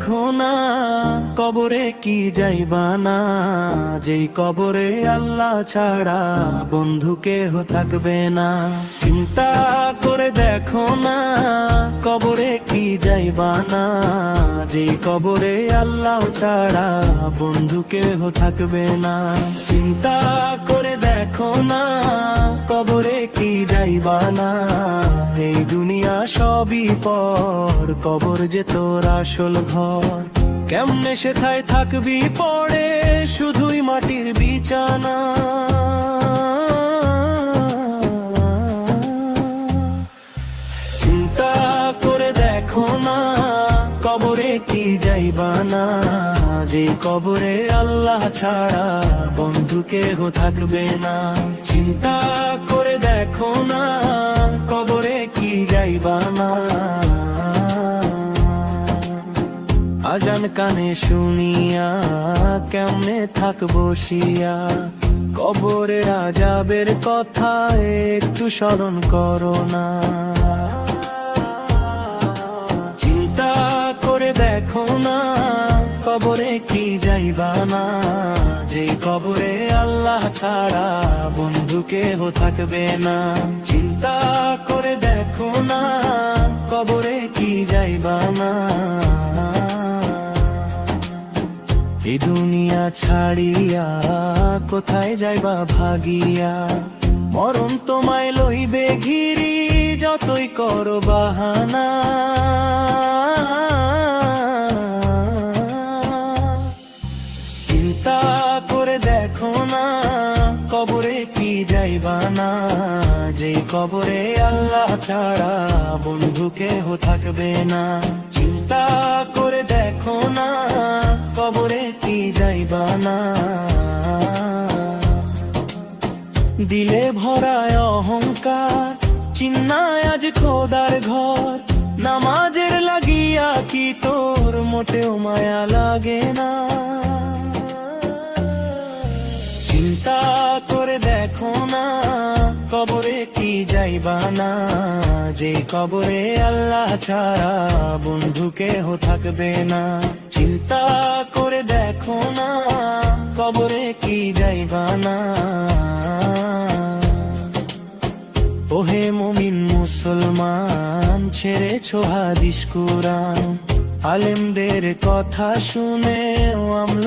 দেখো না কবরে কি যাইবা না, যেই কবরে আল্লাহ ছাড়া বন্ধু কেহ থাকবে না। চিন্তা করে দেখো না কবরে কি যাইবা না, যেই কবরে আল্লাহ ছাড়া বন্ধু কেহ থাকবে না। চিন্তা করে দেখো না কবরে কি যাইবা না, এই দুনিয়া সবই পর, কবর যে তোর আসল ঘর। কেমনে সেথায় থাকবি পড়ে শুধুই মাটির বিছানা, চিন্তা করে দেখো না কবরে কি যাইবা না, যে কবরে আল্লাহ ছাড়া বন্ধু কেহ থাকবে না। চিন্তা করে দেখো না কবরে কি যাইবা না। আজান কানে শুনিয়া কেমনে থাকবো শিয়া, কবরের আযাবের কথা একটু স্মরণ করো না। চিন্তা করে দেখো না কবরে কি যাইবা না, যে কবরে আল্লাহ ছাড়া বন্ধু কেহ থাকবে না। চিন্তা করে দেখো না কবরে কি যাইবা না, এই দুনিয়া ছাড়িয়া কোথায় যাইবা ভাগিয়া, মরণ তোমায় লইবে ঘিরি যতই করো বাহানা। চিন্তা করে দেখো না কবরে কি যাইবা না, যে কবরে আল্লাহ ছাড়া বন্ধু কেহ থাকবে না। চিন্তা করে দেখো না কবরে কি যাইবা না। দিলে ভরায় অহংকার চিন্নায় আজ খোদার ঘর, নামাজের লাগিয়া কি তোর মোটেও মায়া লাগে না। চিন্তা করে দেখো না কবরে কি যাইবা না, যে কবরে আল্লাহ ছাড়া বন্ধু কেহ থাকবে না। চিন্তা করে দেখো না কবরে কি যাইবা না। ওহে মুমিন মুসলমান ছেড়েছো হাদিস কুরআন, আলেমদের কথা শুনে আমল